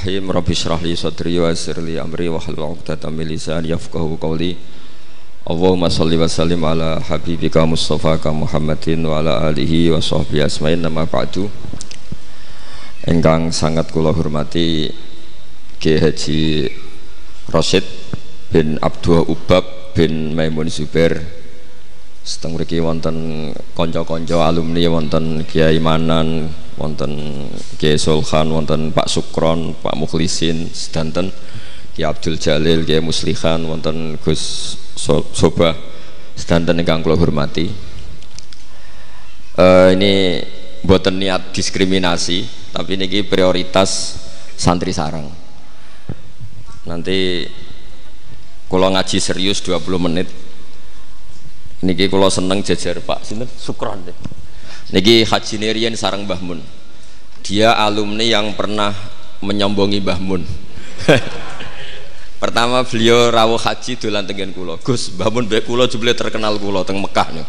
Bismillahirrahmanirrahim. Rabbi shrah li sadri wa yassir li amri wahlul 'uqdatam min lisani yafqahu qawli. Allahumma shalli wa sallim ala habibika Mustafaka Muhammadin wa ala alihi wa sahbihi asma'in. Nama ba'du. Ingkang sangat kula hormati Kiai Haji Rasyid bin Abdul Ubab bin Maimun Zubair. Seteng mriki wonten kanca-kanca alumni, wonten Kiai Manan, wonten Kiai Sulhan, wonten Pak Sukron, Pak Mukhlisin, sedanten Kiai Abdul Jalil, Kiai Muslihan, wonten Gus Sobah, sedanten ingkang kula hormati. Ini mboten niat diskriminasi, tapi niki prioritas santri sarang. Nanti kula ngaji serius 20 menit. Niki kula seneng jejer Pak sinten Sukron deh. Niki Haji Nerian sareng Mbah Mun. Dia alumni yang pernah menyombongi Mbah Mun. Pertama beliau rawuh haji dolan tengen kula. Gus, Mbah Mun mbek kula jebule terkenal kula teng Mekah niku.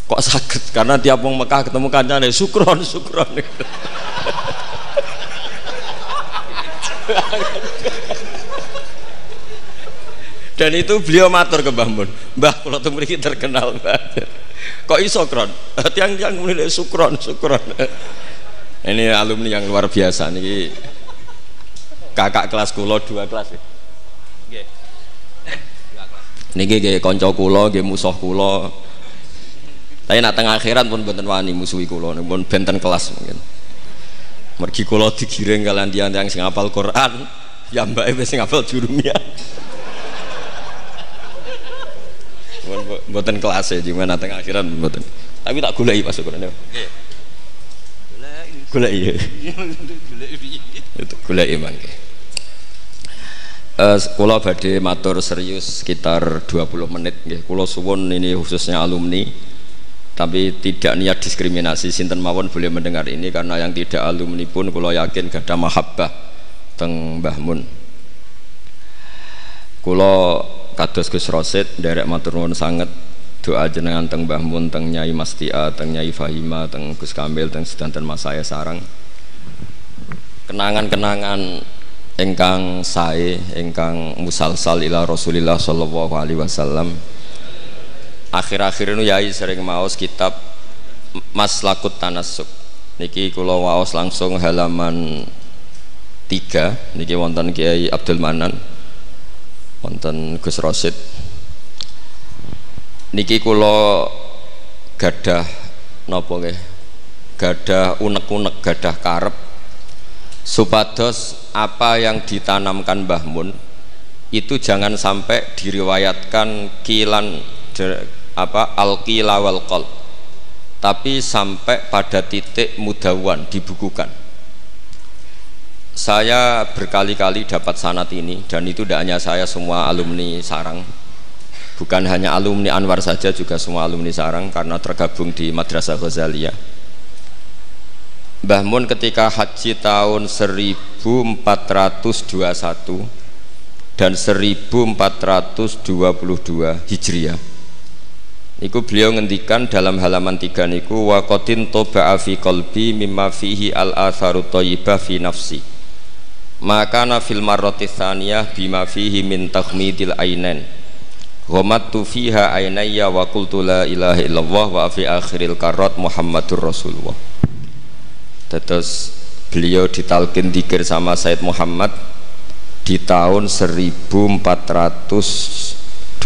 Kok saged? Karena tiap wong Mekah ketemu kancane Sukron. Dan itu beliau matur ke Mbah Mun, Mbah kula teng mriki terkenal banget. Kok iso Kron? Tiang-tiang mulai Sukron. Ini alumni yang luar biasa niki. Kakak kelas kula 2 kelas. Nggih. 2 kelas. Niki nggih kanca kula, nggih musuh kula. Tapi nak teng akhirat pun mboten wani musuhi kula, pun benten kelas mungkin. Mergi kula digiring kalian tiang-tiang sing hafal Quran, ya mbake wis sing hafal jurumiyah. Mboten kelas ya, gimana tengah akhiran mboten. Tapi tak goleki Pak Sukron. Nggih. Goleki. Itu goleki mangke. Kula badhe matur serius sekitar 20 menit nggih. Kula suwun ini khususnya alumni, tapi tidak niat diskriminasi, sinten mawon boleh mendengar ini, karena yang tidak alumni pun kula yakin gadah mahabbah teng Mbah Mun. Kula kados Gus Rosid nderek matur nuwun sanget doa jenengan teng Mbah Mun, teng Nyai Mastia, teng Nyai Fahima, teng Gus Kamil, teng sedanten Mas saya sarang. Kenangan-kenangan ingkang sae, ingkang musalsal ila Rasulillah sallallahu alaihi wasallam. Akhir-akhir ini Yai sering maos kitab Maslakut Tanassuk. Niki kula waos langsung halaman 3. Niki wonten Kiai Abdul Manan, wonten Gus Rosid. Niki kula gadah napa nggih? Gadah unek-unek, gadah karep supados apa yang ditanamkan Mbah Mun itu jangan sampai diriwayatkan kilan al-qila wal qol, tapi sampai pada titik mudawan, dibukukan. Saya berkali-kali dapat sanad ini, dan itu tidak hanya saya, semua alumni sarang, bukan hanya alumni Anwar saja, juga semua alumni sarang, karena tergabung di Madrasah Ghazaliyah. Mbah Mun ketika haji tahun 1421 dan 1422 Hijriah niku beliau ngendikan dalam halaman 3 niku, wa qatin toba'a fi qalbi mimma fihi al-atharu thayyibah fi nafsi, maka nafil marrati tsaniyah bima fihi min takhmidil ainain ghamattu fiha ainayya wa qultu la ilaha illallah wa fi akhiril karat Muhammadur Rasulullah. Terus beliau ditalkin dzikir sama Said Muhammad di tahun 1422.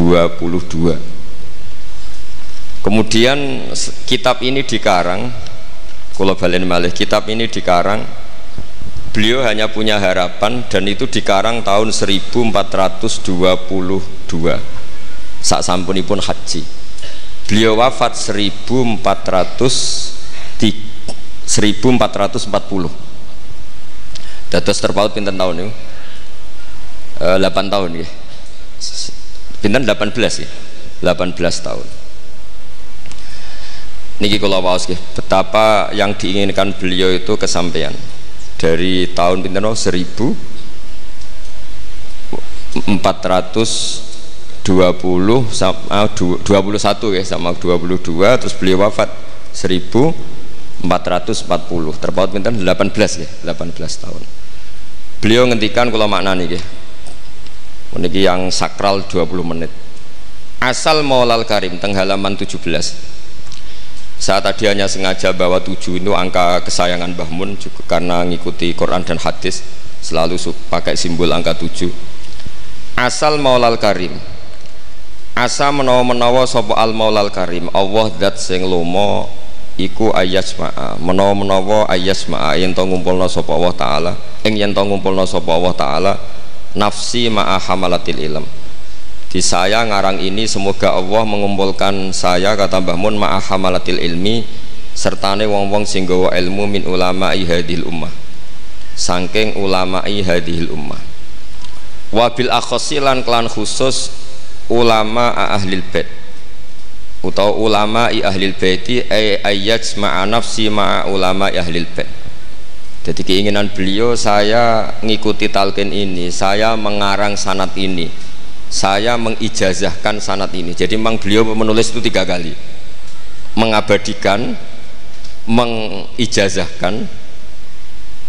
Kemudian kitab ini dikarang, kula balen malih, kitab ini dikarang, beliau hanya punya harapan, dan itu dikarang tahun 1422 sak sampunipun haji. Beliau wafat 1440. Dados terpaut pinten tahun niku? 8 tahun nggih. Pinten 18 nggih. 18 tahun. Niki kula waos nggih, betapa yang diinginkan beliau itu kesampaian. Dari tahun pinten 1420 sama 21 ya, sama 22, terus beliau wafat 1440, terpaut pinten 18 ya, 18 tahun. Beliau ngendikan kula maknani nggih. Meniki yang sakral 20 menit. Asal Maulal Karim teng halaman 17. Saya tadi hanya sengaja bawa 7 itu angka kesayangan Mbah Mun juga karena ngikuti Quran dan hadis selalu pakai simbol angka 7. Asal Maulal Karim. Asa menawa-menawa sapa al Maulal Karim, Allah zat sing lomo iku ayasma'a, menawa-menawa ayasma'a yen to ngumpulna sapa Allah taala, yen to ngumpulna sapa Allah taala nafsi ma'a hamalatil ilm. Di saya ngarang ini semoga Allah mengumpulkan saya kata Mbah Mun ma'a hamalatil ilmi sertane wong-wong sing gawa ilmu min ulama'i hadhil ummah. Saking ulama'i hadhil ummah. Wabil akhosilan klan khusus ulama ahlil bait atau ulama ahlil baiti ayat ma'a nafsi ma'a ulama ahlil bait. Jadi keinginan beliau saya ngikuti talqin ini, saya mengarang sanad ini, saya mengijazahkan sanad ini. Jadi memang beliau menulis itu 3 kali, mengabadikan, mengijazahkan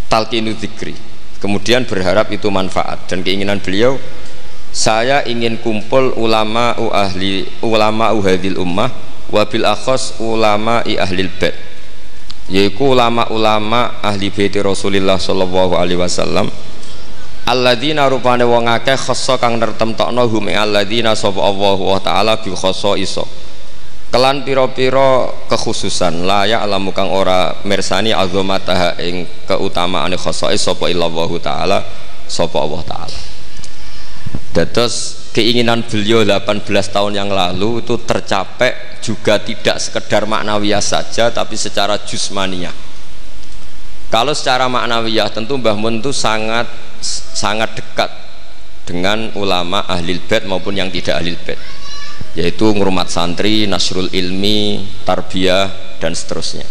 talqinu dzikri, kemudian berharap itu manfaat. Dan keinginan beliau, saya ingin kumpul ulama hadhil ummah wabil akhos ulama ahlil bait, yaitu ulama-ulama ahli bait Rasulullah sallallahu alaihi wasallam alladzina rupane wong akeh khassa kang nertemtokno hum alladzina sapa Allah wa taala bi khassa iso kelan pira-pira kekhususan la ya'lamu kang ora mirsani azamataha ing keutamaane khassa sapa illallah taala sapa Allah taala. Dados keinginan beliau 18 tahun yang lalu itu tercapai juga tidak sekedar maknawiyah saja tapi secara jusmaniyah. Kalau secara maknawiyah tentu Mbah Mun itu sangat dekat dengan ulama ahlil bait maupun yang tidak ahlil bait, yaitu ngurmat santri, nasrul ilmi, tarbiyah dan seterusnya.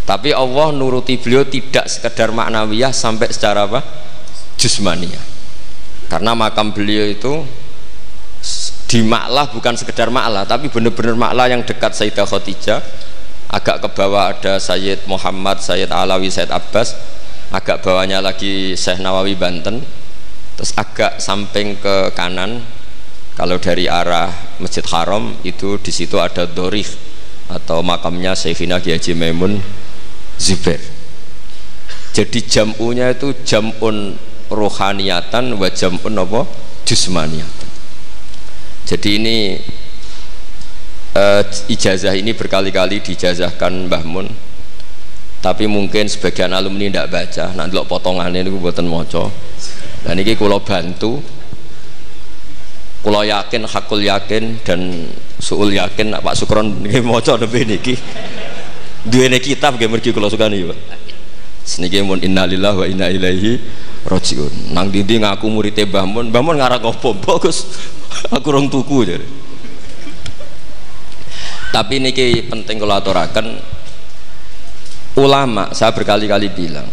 Tapi Allah nuruti beliau tidak sekedar maknawiyah sampai secara apa? Jusmaniyah. Karena makam beliau itu di Ma'lah bukan sekedar Ma'lah tapi benar-benar Ma'lah yang dekat Sayyidah Khadijah. Agak ke bawah ada Sayyid Muhammad, Sayyid Alawi, Sayyid Abbas, agak bawahnya lagi Syekh Nawawi Banten, terus agak samping ke kanan kalau dari arah Masjid Haram itu di situ ada Dorih atau makamnya Syekhina Kiai Haji Maimun Zubair. Jadi jam'unya itu jam'un rohaniyatan wa jam'un apa jusmaniyatan. Jadi ini ijazah ini berkali-kali dijazahkan Mbah Mun, tapi mungkin sebagian alumni tidak baca, nanti lo potongannya itu buatan moco. Dan ini kalau bantu, kalau yakin, hakul yakin dan suul yakin, Pak Sukron ini moco lebih niki. Dua ini kitab yang mergi kalau suka nih Pak. Seniki mun innalillahi wa inna ilaihi rajiun. Nang dindi ngaku muridé Mbah Mun ngarang opo bagus. Aku rong tuku jare. Tapi niki penting kula aturaken ulama, saya berkali-kali bilang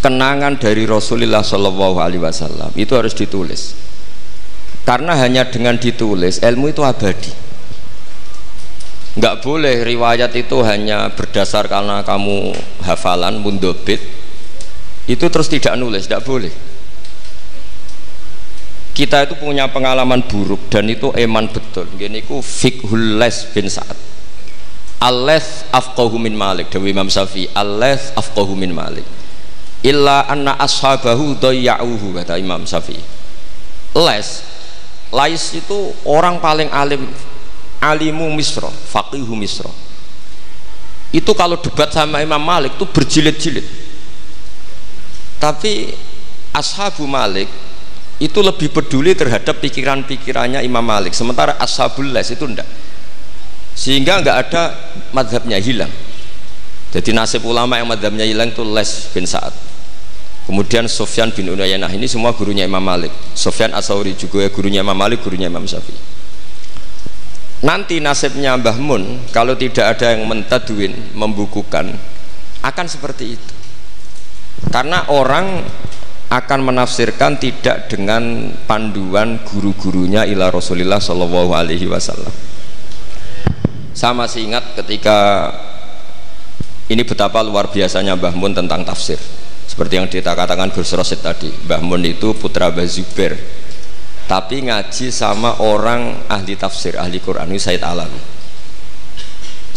kenangan dari Rasulullah sallallahu alaihi wasallam itu harus ditulis. Karena hanya dengan ditulis ilmu itu abadi. Enggak boleh riwayat itu hanya berdasar karena kamu hafalan mundobit itu terus tidak nulis, tidak boleh. Kita itu punya pengalaman buruk dan itu eman betul. Gini ku fiqhul Les bin Sa'ad. Al-Les afqahu min Malik, Dewi Imam Syafi'i. Al-Les afqahu min Malik. Illa anna ashabahu dayya'uhu, kata Imam Syafi'i. Lais itu orang paling alim, alimu Misra, faqihu Misra. Itu kalau debat sama Imam Malik itu berjilid-jilid. Tapi ashabu Malik itu lebih peduli terhadap pikiran-pikirannya Imam Malik, sementara ashabul Les itu enggak. Sehingga enggak ada madhabnya hilang. Jadi nasib ulama yang madhabnya hilang itu Les bin Sa'ad, kemudian Sufyan bin Uyainah, ini semua gurunya Imam Malik. Sufyan As-Tsauri juga gurunya Imam Malik, gurunya Imam Syafi'i. Nanti nasibnya Mbah Mun kalau tidak ada yang mentadwin, membukukan, akan seperti itu. Karena orang akan menafsirkan tidak dengan panduan guru-gurunya ila Rasulullah sallallahu alaihi wasallam. Saya masih ingat ketika ini betapa luar biasanya Mbah Mun tentang tafsir. Seperti yang kita katakan Gus Rosid tadi, Mbah Mun itu putra Mbah Zubair, tapi ngaji sama orang ahli tafsir, ahli Quran, Said Alawi.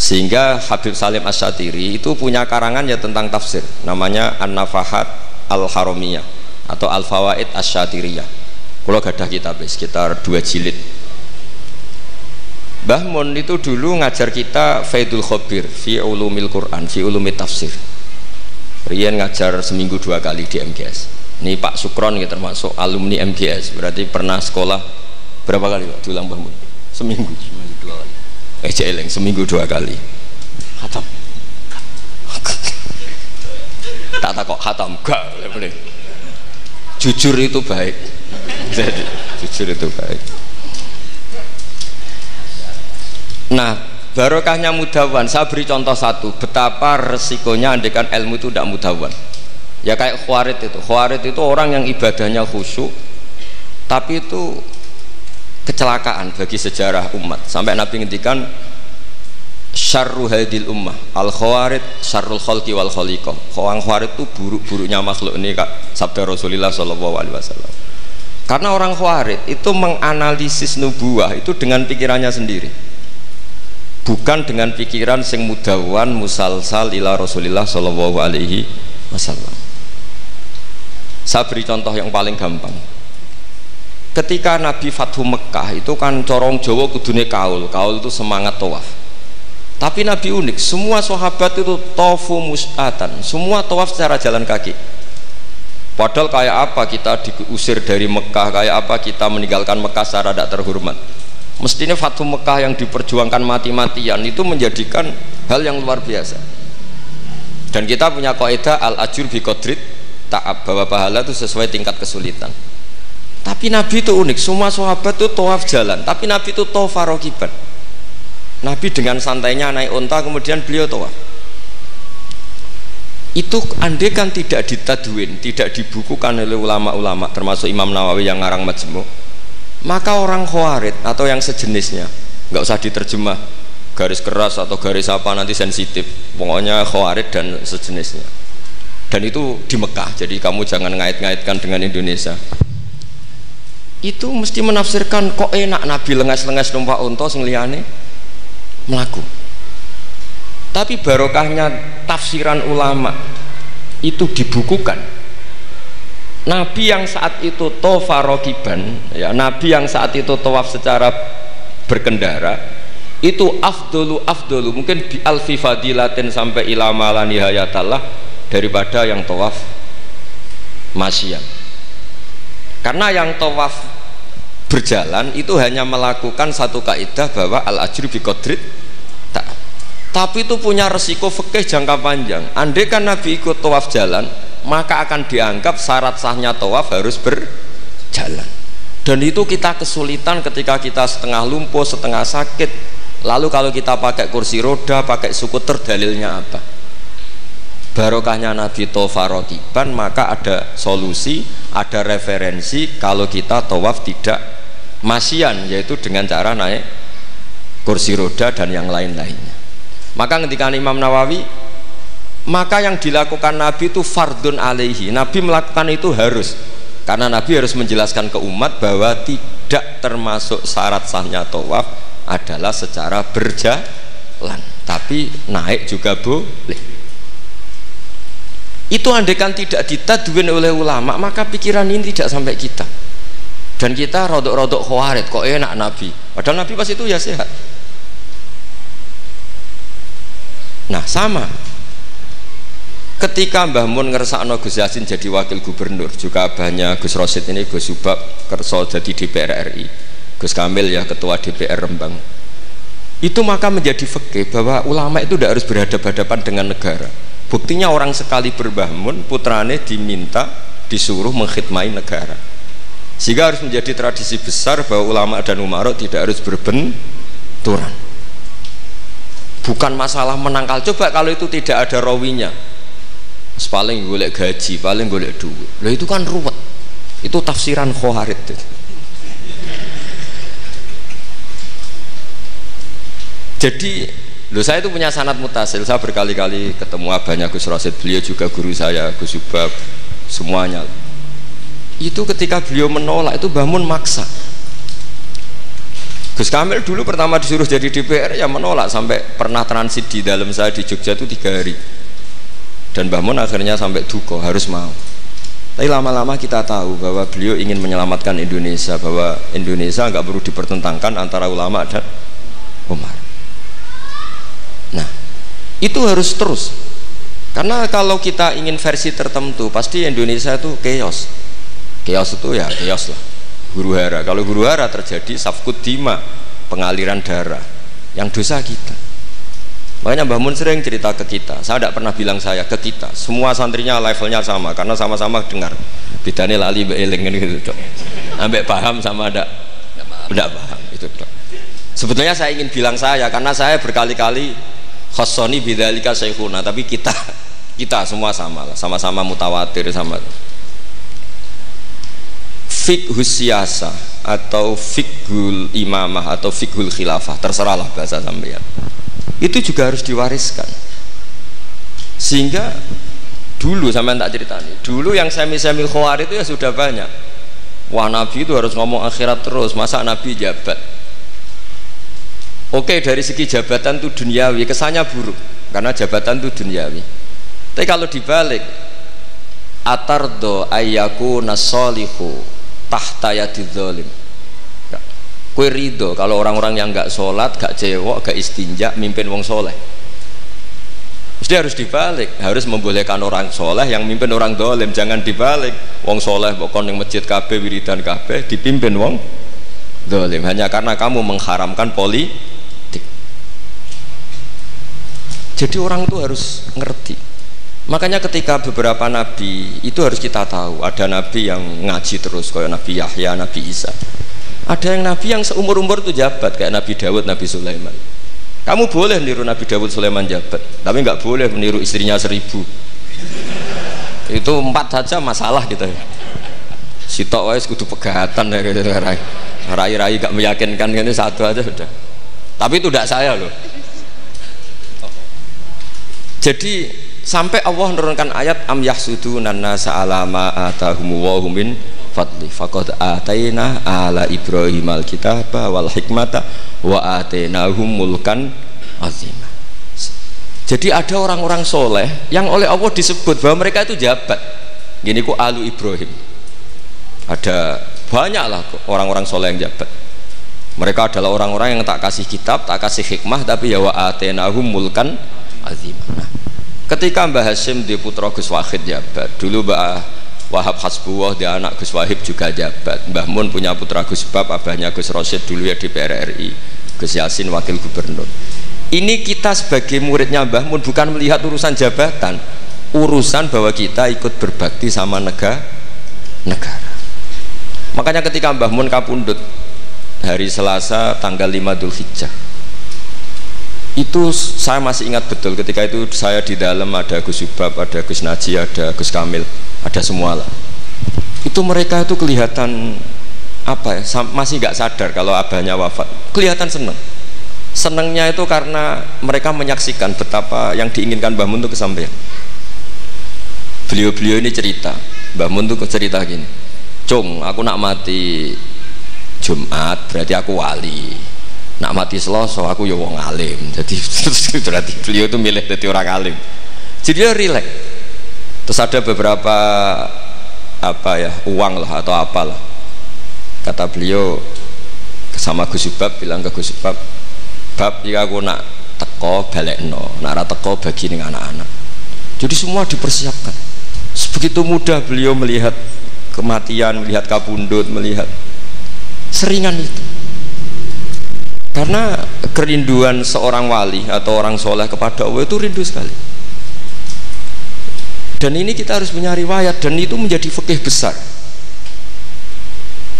Sehingga Habib Salim Asy-Syatiri itu punya karangan ya tentang tafsir, namanya An-Nafahat Al-Haramiyah atau Al-Fawaid Asy-Syatiriyah. Kalau gadah kitab sekitar 2 jilid. Mbah Mun itu dulu ngajar kita Faidul Khobir fi ulumil Quran, fi ulumit tafsir. Rian ngajar seminggu 2 kali di MGS. Ini Pak Sukron ya, termasuk alumni MGS, berarti pernah sekolah berapa kali Pak diulang Mbah Mun? Seminggu 2 kali. Jeleng seminggu 2 kali. Khatam. Tak kok khatam gak boleh. Jujur itu baik. Jujur itu baik. Nah, barokahnya mudawan, saya beri contoh satu, betapa resikonya andekan ilmu itu tidak mudawan. Ya kayak Khawarid itu. Khawarid itu orang yang ibadahnya khusyuk, tapi itu kecelakaan bagi sejarah umat. Sampai Nabi ngendikan syarru hadil ummah al Khawarid syarrul khalqi wal khaliqah. Orang Khawarid itu buruk-buruknya makhluk, ini Kak sabda Rasulullah SAW. Karena orang Khawarid itu menganalisis nubuwah itu dengan pikirannya sendiri, bukan dengan pikiran sing mudawan musalsal ila Rasulillah sallallahu alaihi wasallam. Saya beri contoh yang paling gampang. Ketika Nabi Fathu Mekah itu kan corong Jawa kudune kaul itu semangat tawaf. Tapi Nabi unik, semua sahabat itu tawafu mus'atan, semua tawaf secara jalan kaki. Padahal kayak apa kita diusir dari Mekah, kayak apa kita meninggalkan Mekah secara tidak terhormat. Mestinya Fathu Mekah yang diperjuangkan mati-matian itu menjadikan hal yang luar biasa. Dan kita punya kaidah al-ajur bi qadrit ta'ab, bahwa pahala itu sesuai tingkat kesulitan. Tapi Nabi itu unik, semua sahabat itu tawaf jalan, tapi Nabi itu tawaf rakiban. Nabi dengan santainya naik unta, kemudian beliau tawaf. Itu andai kan tidak ditadwin, tidak dibukukan oleh ulama-ulama, termasuk Imam Nawawi yang ngarang Majmu', maka orang Khawarid atau yang sejenisnya, nggak usah diterjemah garis keras atau garis apa nanti sensitif, pokoknya Khawarid dan sejenisnya. Dan itu di Mekah, jadi kamu jangan ngait-ngaitkan dengan Indonesia. Itu mesti menafsirkan kok enak Nabi lengas-lengas numpak unta sing liyane melaku. Tapi barokahnya tafsiran ulama itu dibukukan. Nabi yang saat itu tawaf rakiban, ya, Nabi yang saat itu tawaf secara berkendara itu afdolu mungkin bi alfi fadilatin sampai ila mala nihayatallah daripada yang tawaf masyian. Karena yang tawaf berjalan itu hanya melakukan satu kaidah bahwa al ajru bi qadrit ta'ab. Tapi itu punya resiko fikih jangka panjang. Andai kan Nabi ikut tawaf jalan, maka akan dianggap syarat sahnya tawaf harus berjalan. Dan itu kita kesulitan ketika kita setengah lumpuh, setengah sakit. Lalu kalau kita pakai kursi roda, pakai skuter, dalilnya apa? Barokahnya Nabi tawaf rakiban, maka ada solusi, ada referensi kalau kita tawaf tidak masyian, yaitu dengan cara naik kursi roda dan yang lain-lainnya. Maka ketika Imam Nawawi, maka yang dilakukan Nabi itu fardun alaihi, Nabi melakukan itu harus, karena Nabi harus menjelaskan ke umat bahwa tidak termasuk syarat sahnya tawaf adalah secara berjalan, tapi naik juga boleh. Itu andaikan tidak ditadwin oleh ulama, maka pikiran ini tidak sampai kita, dan kita rodok-rodok Khawarid kok enak Nabi, padahal Nabi pas itu ya sehat. Nah sama ketika Mbah Mun ngersakno Gus Yasin jadi wakil gubernur, juga abahnya Gus Rosid ini Gus Subak kerso jadi DPR RI, Gus Kamil ya ketua DPR Rembang, itu maka menjadi fikih bahwa ulama itu tidak harus berhadapan-hadapan dengan negara. Buktinya orang sekali Mbah Mun putrane diminta disuruh mengkhidmati negara, sehingga harus menjadi tradisi besar bahwa ulama dan umarok tidak harus berbenturan. Bukan masalah menangkal, coba kalau itu tidak ada rawinya, paling golek gaji, paling golek duit, loh itu kan ruwet. Itu tafsiran Khawarid. Jadi Loh, saya itu punya sanad mutasil, saya berkali-kali ketemu abahnya Gus Rosid, beliau juga guru saya, Gus Subab, semuanya. Itu ketika beliau menolak, itu Mbah Mun maksa. Gus Kamil dulu pertama disuruh jadi DPR, ya menolak, sampai pernah transit di dalam saya di Jogja itu 3 hari. Dan Mbah Mun akhirnya sampai duka, harus mau. Tapi lama-lama kita tahu bahwa beliau ingin menyelamatkan Indonesia, bahwa Indonesia nggak perlu dipertentangkan antara ulama dan Umar. Nah, itu harus terus, karena kalau kita ingin versi tertentu pasti Indonesia itu chaos itu ya chaos lah, huru hara. Kalau huru hara terjadi safkut dima, pengaliran darah, yang dosa kita. Makanya Mbah Mun sering cerita ke kita, saya tidak pernah bilang saya ke kita, semua santrinya levelnya sama, karena sama-sama dengar, bedanya lali beeling gitu, ambek paham sama tidak paham itu. Sebetulnya saya ingin bilang saya, karena saya berkali-kali khosoni bidzalika syekhuna, tapi kita semua sama lah, sama-sama mutawatir sama. Fiqhus siyasah atau fiqhul imamah atau fiqhul khilafah, terserahlah bahasa sampeyan, itu juga harus diwariskan. Sehingga dulu sampean tak ceritani, dulu yang semi-semi khawarij itu ya sudah banyak. Wah, Nabi itu harus ngomong akhirat terus, masa Nabi jabat? Oke, dari segi jabatan itu duniawi, kesannya buruk karena jabatan itu duniawi. Tapi kalau dibalik, atardo ayyaku nasolihu tahta yadidz zalim. Kue ridho kalau orang-orang yang nggak sholat, nggak cewek, nggak istinja, mimpin wong soleh. Jadi harus dibalik, harus membolehkan orang soleh yang mimpin orang dolim, jangan dibalik. Wong soleh pokoknya yang masjid kabeh, wiridan kabeh, dipimpin wong dolim hanya karena kamu mengharamkan politik. Jadi orang itu harus ngerti. Makanya ketika beberapa nabi itu harus kita tahu, ada nabi yang ngaji terus kayak Nabi Yahya, Nabi Isa. Ada yang nabi yang seumur-umur itu jabat kayak Nabi Dawud, Nabi Sulaiman. Kamu boleh meniru Nabi Dawud, Sulaiman jabat, tapi nggak boleh meniru istrinya 1000. Itu 4 saja masalah kita. Sitok wis kudu pegatan ya gitu, rai-rai gak meyakinkan ini satu aja sudah. Tapi itu tidak saya loh. Jadi sampai Allah menurunkan ayat am yahsuduna nasa ala ma atahumullahu min fadli faqad ataina ala Ibrahim alkitaba wal hikmata wa atainahum mulkan azima. Jadi ada orang-orang soleh yang oleh Allah disebut bahwa mereka itu jabat. Gini ku alu Ibrahim. Ada banyak lah orang-orang soleh yang jabat. Mereka adalah orang-orang yang tak kasih kitab, tak kasih hikmah, tapi ya wa atainahum mulkan azim. Nah, ketika Mbah Hasyim di putra Gus Wahid jabat, dulu Mbah Wahab Hasbuwah di anak Gus Wahib juga jabat. Mbah Mun punya putra Gus Bab, abahnya Gus Rosid dulu ya DPR RI, Gus Yasin wakil gubernur. Ini kita sebagai muridnya Mbah Mun bukan melihat urusan jabatan, urusan bahwa kita ikut berbakti sama negara. Makanya ketika Mbah Mun kapundhut hari Selasa tanggal 5 Dzulhijjah, itu saya masih ingat betul. Ketika itu saya di dalam, ada Gus Subab, ada Gus Naji, ada Gus Kamil, ada semua lah. Itu mereka itu kelihatan apa ya, masih nggak sadar kalau abahnya wafat. Kelihatan seneng. Senengnya itu karena mereka menyaksikan betapa yang diinginkan Mbah Mun itu kesampaian. Beliau-beliau ini cerita, Mbah Mun itu cerita gini, Cung, aku nak mati Jumat berarti aku wali, nak mati Selasa aku ya wong alim. Jadi berarti beliau itu milih jadi orang alim. Jadi dia rileks. Terus ada beberapa apa ya, uang lah atau apalah, kata beliau sama Gus Subab, bilang ke Gus Subab, bab jika aku nak teko balekno, nak ra teko bagi ning anak-anak. Jadi semua dipersiapkan. Sebegitu mudah beliau melihat kematian, melihat kapundhut, melihat seringan itu. Karena kerinduan seorang wali atau orang soleh kepada Allah itu rindu sekali. Dan ini kita harus punya riwayat, dan itu menjadi fikih besar.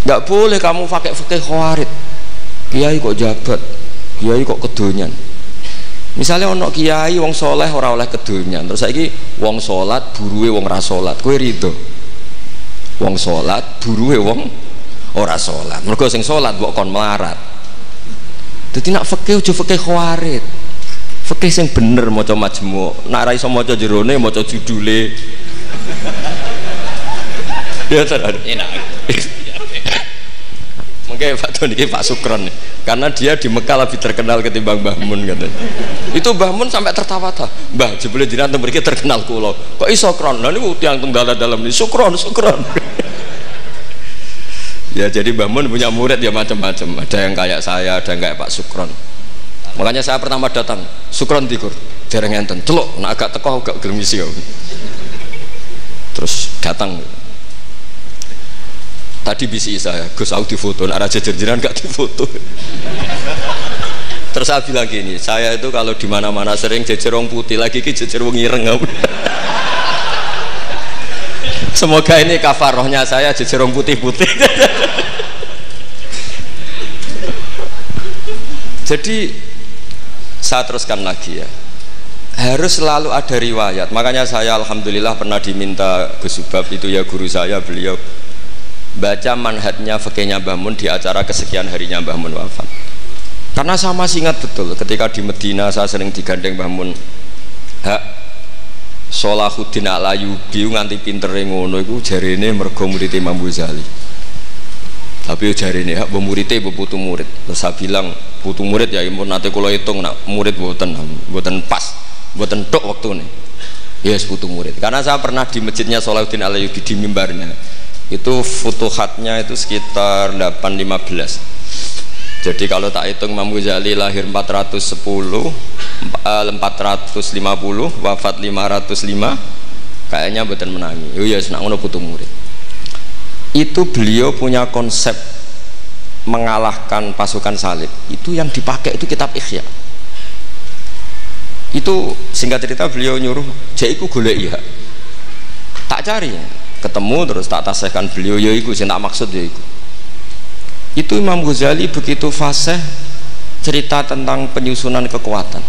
Nggak boleh kamu pakai fikih khawarij. Kiai kok jabat, kiai kok kedonyan. Misalnya ono kiai wong soleh ora oleh kedonyan, terus saiki wong salat buruwe wong ra salat, kowe rido? Wong salat buruwe wong ora salat, mergo sing salat mbok kon melarat. Jadi nak fikih aja fikih khawarij. Fikih sing bener maca majmu', nek ra iso maca jerone maca judule. Ya tenan enak. Mungkin Pak Tony Pak Sukron nih, karena dia di Mekah lebih terkenal ketimbang Mbah Mun katanya. Itu Mbah Mun sampai tertawa-tawa. Mbah jebule jenengan mriki terkenal kula. Kok iso kron? Lah niku tiyang tunggal dalam ini Sukron. Ya jadi Mbah Mun punya murid ya macam-macam. Ada yang kayak saya, ada yang kayak Pak Sukron. Makanya saya pertama datang, Sukron tikur, dereng enten. Celuk, nek agak teko gak gelem isi kok. Terus datang. Tadi bisi saya, Gus aku difoto, ada jejer-jejeran gak difoto. Terus saya bilang gini, saya itu kalau di mana-mana sering jejer wong putih, lagi ki jejer wong ireng. Semoga ini kafarohnya saya jejer wong putih-putih. Jadi saya teruskan lagi ya, harus selalu ada riwayat. Makanya saya alhamdulillah pernah diminta Gus Subab, itu ya guru saya, beliau baca manhajnya fikihnya Mbah Mun di acara kesekian harinya Mbah Mun wafat. Karena saya masih ingat betul ketika di Medina saya sering digandeng Mbah Mun. Hak Sholahuddin Al-Ayyubi nganti pintere ngono iku jarene mergo murid Imam Ghazali. Tapi jarene hak muridé putu murid. Terus saya bilang putu murid ya impun nate kula hitung nak murid mboten pas, mboten tok wektune. Yes putu murid. Karena saya pernah di masjidnya Sholahuddin Al-Ayyubi di mimbarnya. Itu futuhatnya itu sekitar 815. Jadi kalau tak hitung Imam Ghazali lahir 410, 450, wafat 505, kayaknya betul menangi. Oh ya, senang ngono putu murid. Itu beliau punya konsep mengalahkan pasukan salib. Itu yang dipakai itu kitab Ihya. Itu singkat cerita beliau nyuruh, "Jaiku golek ya." Tak cari. Ketemu terus tak tasihkan beliau, ya iku sing tak maksud ya iku. Itu Imam Ghazali begitu fasih cerita tentang penyusunan kekuatan.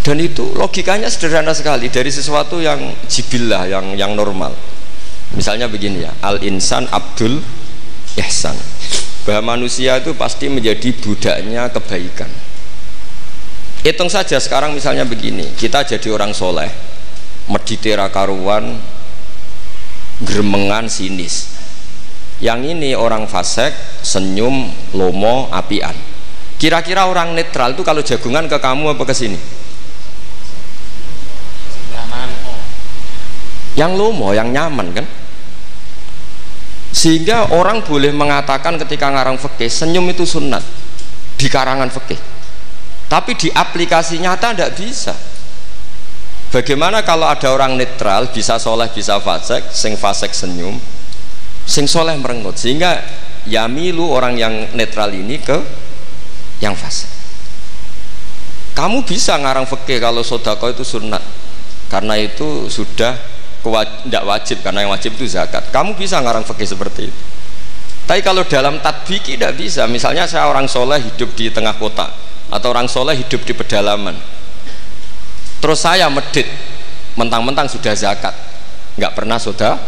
Dan itu logikanya sederhana sekali dari sesuatu yang jibillah, yang normal. Misalnya begini ya, al-insan abdul ihsan. Bahwa manusia itu pasti menjadi budaknya kebaikan. Hitung saja sekarang misalnya begini, kita jadi orang soleh, meditera karuan, gremengan sinis. Yang ini orang fasik, senyum, lomo, apian. Kira-kira orang netral itu kalau jagungan ke kamu apa ke sini? Yang lomo, yang nyaman kan? Sehingga orang boleh mengatakan ketika ngarang fikih, senyum itu sunat di karangan fikih. Tapi di aplikasi nyata tidak bisa. Bagaimana kalau ada orang netral, bisa soleh bisa fasik, sing fasik senyum, sing soleh merengut, sehingga yamilu orang yang netral ini ke yang fasik. Kamu bisa ngarang fikih kalau sodako itu sunat, karena itu sudah tidak wajib, karena yang wajib itu zakat. Kamu bisa ngarang fikih seperti itu. Tapi kalau dalam tadbiki tidak bisa. Misalnya saya orang soleh hidup di tengah kota, atau orang soleh hidup di pedalaman. Terus saya medit, mentang-mentang sudah zakat, nggak pernah sedekah.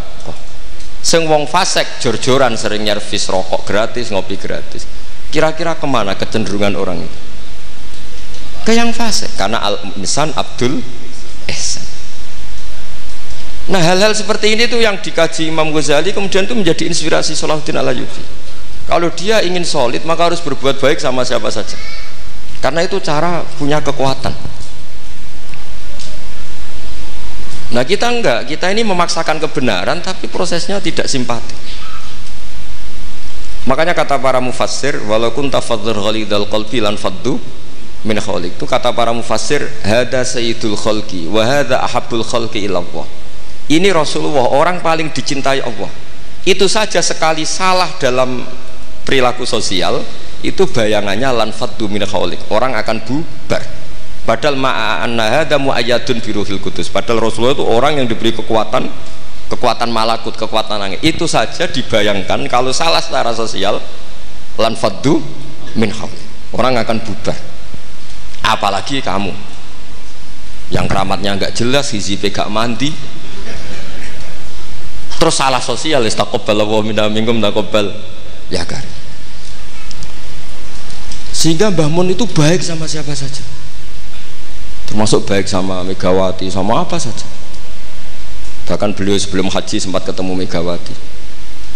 Sing wong fasik jor-joran sering nyervis rokok gratis, ngopi gratis. Kira-kira kemana kecenderungan orang itu? Ke yang fasik, karena al-insan abdul ihsan. Nah hal-hal seperti ini tuh yang dikaji Imam Ghazali, kemudian itu menjadi inspirasi Sholahuddin Al-Ayyubi. Kalau dia ingin solid maka harus berbuat baik sama siapa saja, karena itu cara punya kekuatan. Nah kita enggak, kita ini memaksakan kebenaran tapi prosesnya tidak simpati. Makanya kata para mufassir, walaupun tafadzur ghalidal qalbi lan faddu min khaliq, itu kata para mufassir, hada sayyidul khalqi wa hada ahabbul khalqi ila Allah. Ini Rasulullah, orang paling dicintai Allah. Itu saja sekali salah dalam perilaku sosial, itu bayangannya lan faddu min khaliq, orang akan bubar. Padahal ma'anna hadza mu'ayyadun bi ruhil qudus. Padahal Rasulullah itu orang yang diberi kekuatan malakut, kekuatan langit. Itu saja dibayangkan kalau salah secara sosial, lan faddu min haul, orang akan bubar. Apalagi kamu yang keramatnya nggak jelas, hizibe gak mandi, terus salah sosial, istaqabbalallahu minna minkum taqabbal ya karim. Sehingga Mbah Mun itu baik sama siapa saja. termasuk baik sama Megawati, sama apa saja. Bahkan beliau sebelum haji sempat ketemu Megawati,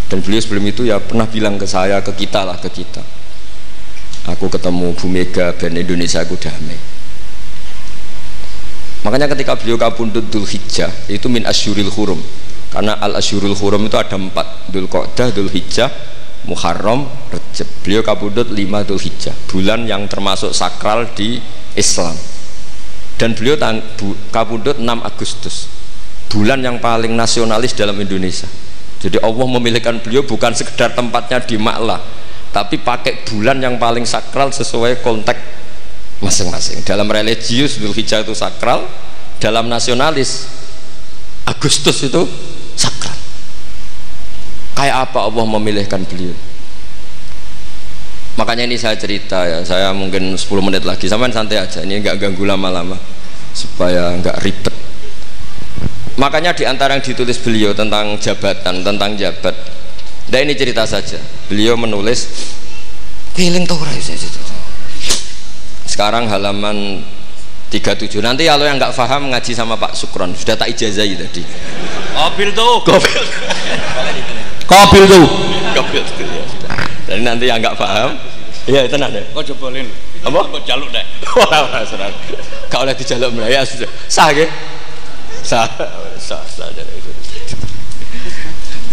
dan beliau sebelum itu ya pernah bilang ke saya, ke kita, aku ketemu Bu Mega dan Indonesia aku damai. Makanya ketika beliau kapundhut Dzulhijjah itu min asyuril hurum, karena al asyurul hurum itu ada 4, Dzulqa'dah, Dzulhijjah, Muharram, Rajab. Beliau kapundhut 5 Dzulhijjah, bulan yang termasuk sakral di Islam. Dan beliau kapundhut 6 Agustus, bulan yang paling nasionalis dalam Indonesia. Jadi Allah memilihkan beliau bukan sekedar tempatnya di Ma'lah, tapi pakai bulan yang paling sakral sesuai konteks masing-masing. Dalam religius Dzulhijjah itu sakral, dalam nasionalis Agustus itu sakral. Kayak apa Allah memilihkan beliau? Makanya ini saya cerita ya, saya mungkin 10 menit lagi, sampean santai aja, ini nggak ganggu lama-lama supaya nggak ribet. Makanya diantara yang ditulis beliau tentang jabatan, tentang jabat, nah ini cerita saja. Beliau menulis feeling tau sekarang halaman 37. Nanti kalau yang nggak paham ngaji sama Pak Sukron, sudah tak ijazahi tadi. Kobil tuh jadi nanti yang nggak paham ya itu nanti kok jebolin apa? Kok jaluk deh kau oleh dijaluk ya sudah sah ya? Sah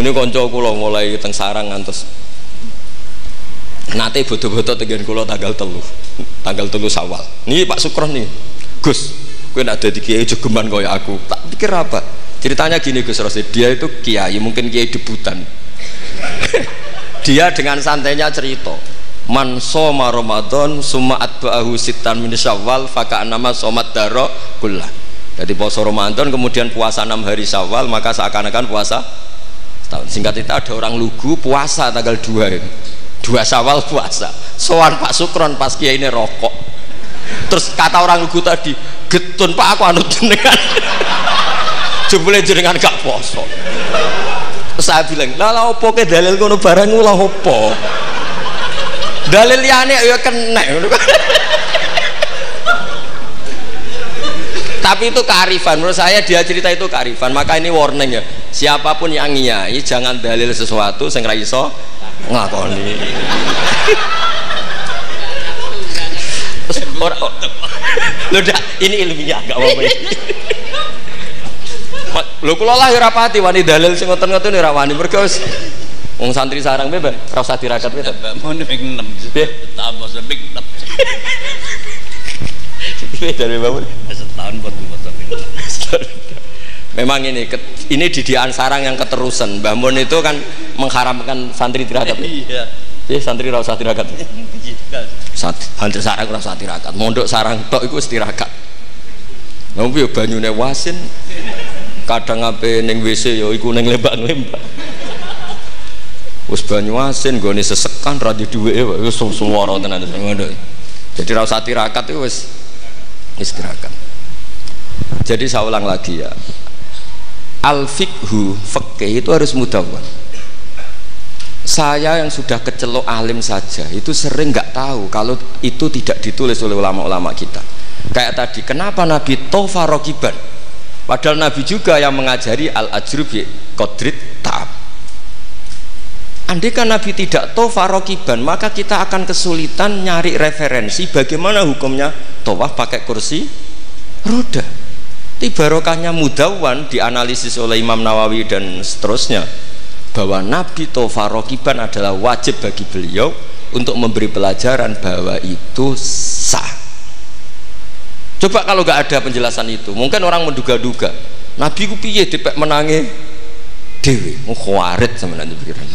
ini konco kula mulai teng sarang ngantos nate bodo-bodo tegen kula tanggal 3 Syawal. Ini Pak Sukron nih, Gus, kowe nek dadi kiai jogeman kaya aku. Tak pikir apa? Ceritanya gini Gus Rosid, dia itu kiai, mungkin kiai debutan. Dia dengan santainya cerita, man soma Ramadan summa atba'ahu sittan min Syawal faka'annama somat daro kullah. Jadi puasa Ramadan kemudian puasa 6 hari Syawal, maka seakan-akan puasa setahun. Singkat itu ada orang lugu puasa tanggal 2 Syawal puasa. Soan Pak Sukron pas kiai ini rokok. Terus kata orang lugu tadi, getun Pak aku anut jenengan. Jebule jenengan gak poso. Saya bilang, lah opo ke dalil kono barang ulah opo? Dalil liyane ya kena. Tapi itu kearifan, menurut saya dia cerita itu kearifan. Maka ini warning ya, siapapun yang ngiyai jangan dalil sesuatu sing ra iso nglakoni. Lho ini ilmiah gak apa-apa. Lho kula lah ora pati wani dalil sing ngoten-ngoten ora wani mergo wong santri sarang bebas ora usah dirakat bebas. Mun ping 6. Nggih, tambah seping 6. Dari bangun setahun buat memang ini didikan sarang yang keterusan. Mbah Mun itu kan mengharamkan santri tirakat. Iya. Santri ora usah tirakat. Santri sarang ora usah tirakat. Mondok sarang tok iku wis tirakat. Lha piye banyune wasin kadang ape ning WC ya iku ning lembak-lembak. Wis banyu asin nggone sesekan ra di duweke wis suwara tenan ngono. Jadi ra usah tirakat iku wis istirahat. Jadi saya ulang lagi ya, al-fiqhu, fikih itu harus mudawwan. Saya yang sudah kecelok alim saja itu sering nggak tahu kalau itu tidak ditulis oleh ulama-ulama kita. Kayak tadi, kenapa Nabi tofa rokiban, padahal Nabi juga yang mengajari al-ajru bi qadrit ta'ab. Andai kan Nabi tidak tofa rokiban, maka kita akan kesulitan nyari referensi bagaimana hukumnya tawaf pakai kursi roda. Barokahnya mudawwan dianalisis oleh Imam Nawawi dan seterusnya bahwa Nabi tofa rokiban adalah wajib bagi beliau untuk memberi pelajaran bahwa itu sah. Coba kalau nggak ada penjelasan itu, mungkin orang menduga-duga Nabi ku piye dipek menangi dewi, khawarit sama nanti pikiran.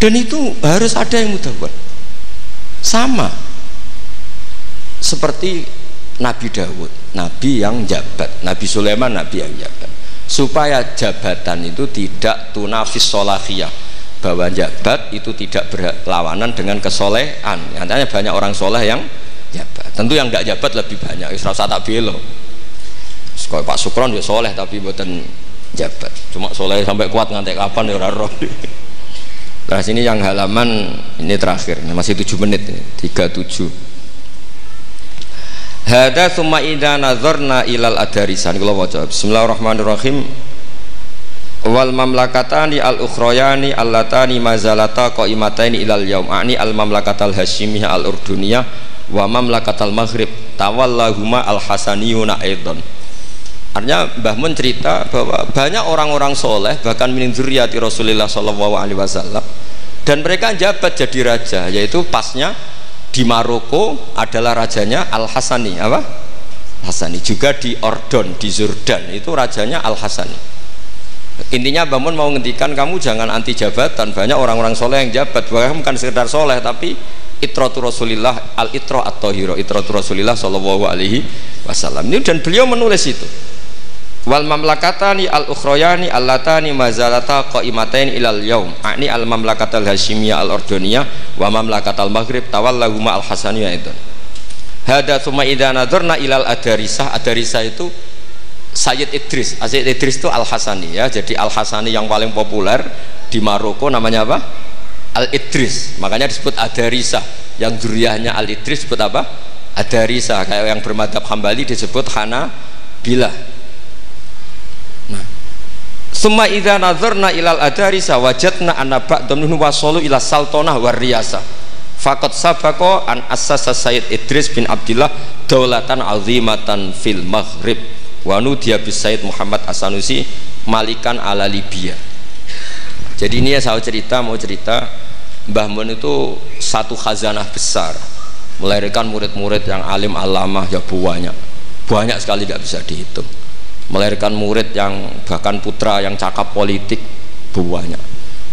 Dan itu harus ada yang mudawwan. Sama seperti Nabi Dawud, Nabi yang jabat, Nabi Sulaiman, Nabi yang jabat, supaya jabatan itu tidak tunafis solahiyah, bahwa jabat itu tidak berlawanan dengan kesolehan. Nyatanya banyak orang soleh yang jabat, tentu yang nggak jabat lebih banyak. Israel tak belo, sekolah Pak Sukron ya soleh tapi buatan jabat, cuma soleh sampai kuat ngantek kapan ya roh. Nah sini yang halaman ini terakhir, masih 7 menit, 37. Hada tsumma idza nazarna ilal adarisan. Kula waca bismillahirrahmanirrahim. Wal mamlakatani al ukhrayani allatani mazalata qaimataini ilal yaum ani al mamlakatal hasyimiyah al urduniyah wa mamlakatal maghrib tawallahuma al hasaniyuna aidan. Artinya Mbah Mun cerita bahwa banyak orang-orang soleh bahkan min dzurriyyati Rasulullah sallallahu alaihi wasallam dan mereka jabat jadi raja, yaitu pasnya di Maroko adalah rajanya Al Hasani, apa? Hasani. Juga di Ordon di Jordan itu rajanya Al Hasani. Intinya Mbah Mun mau ngendikan kamu jangan anti jabatan. Banyak orang-orang soleh yang jabat, bahkan bukan sekedar soleh tapi itratu Rasulillah al itra at-thahira, itratu Rasulillah sallallahu alaihi wasallam. Ini dan beliau menulis itu. Wal mamlakatani al ukhrayani allatani mazalata qaimatain ilal yaum ani al mamlakatal hasyimiyah al ordoniyah wa mamlakatal maghrib tawallahuma al hasaniyah itu. Hada tsumma idza nadarna ilal adarisah. Adarisah itu Sayyid Idris. Sayyid Idris itu Al Hasani ya. Jadi Al Hasani yang paling populer di Maroko namanya apa? Al Idris. Makanya disebut Adarisah. Yang dzurriyyahnya Al Idris disebut apa? Adarisah. Kayak yang bermadzhab Hambali disebut Hanabilah. Nah, summa idza nazarna ilal adarisa wajadna anna ba'dhum minhum wasalu ila saltanah war riyasa faqad sabaqa an assasa Sayyid Idris bin Abdillah daulatan azimatan fil maghrib wa nudiya bis Sayyid Muhammad As-Sanusi malikan ala Libya. Jadi ini ya saya mau cerita Mbah Mun itu satu khazanah besar, melahirkan murid-murid yang alim alamah ya banyak sekali gak bisa dihitung, melahirkan murid yang bahkan putra yang cakap politik banyak.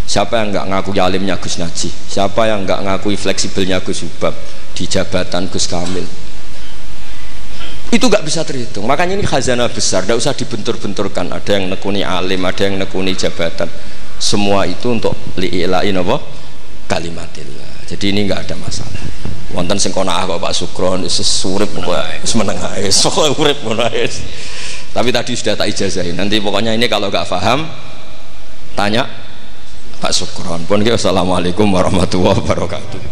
Siapa yang nggak ngakui alimnya Gus Naji, siapa yang nggak ngakui fleksibelnya Gus Subab di jabatan Gus Kamil, itu nggak bisa terhitung. Makanya ini khazanah besar, tidak usah dibentur-benturkan. Ada yang nekuni alim, ada yang nekuni jabatan, semua itu untuk li'ilain apa? Kalimatillah. Jadi ini nggak ada masalah. Wonten sing kona'ah kok Pak Sukron urip wis meneng ae. Sok urip ngono ae. Tapi tadi sudah tak ijazahin. Nanti pokoknya ini kalau nggak paham tanya Pak Sukron. Pun assalamualaikum warahmatullahi wabarakatuh.